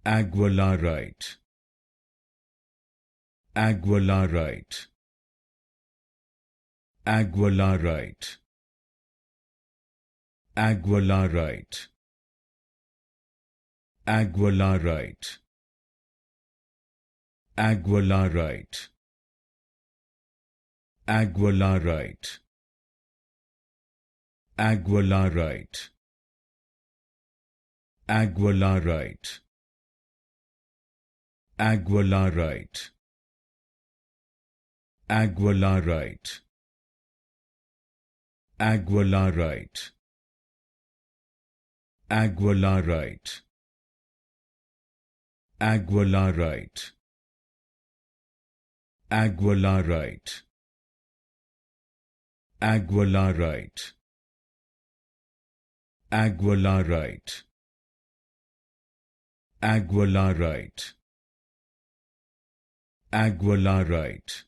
Aguilarite, Aguilarite, Aguilarite, Aguilarite, Aguilarite, Aguilarite, Aguilarite, Aguilarite, Aguilarite, Aguilarite, Aguilarite, Aguilarite, Aguilarite, Aguilarite, Aguilarite, Aguilarite, Aguilarite, Aguilarite, Aguilarite,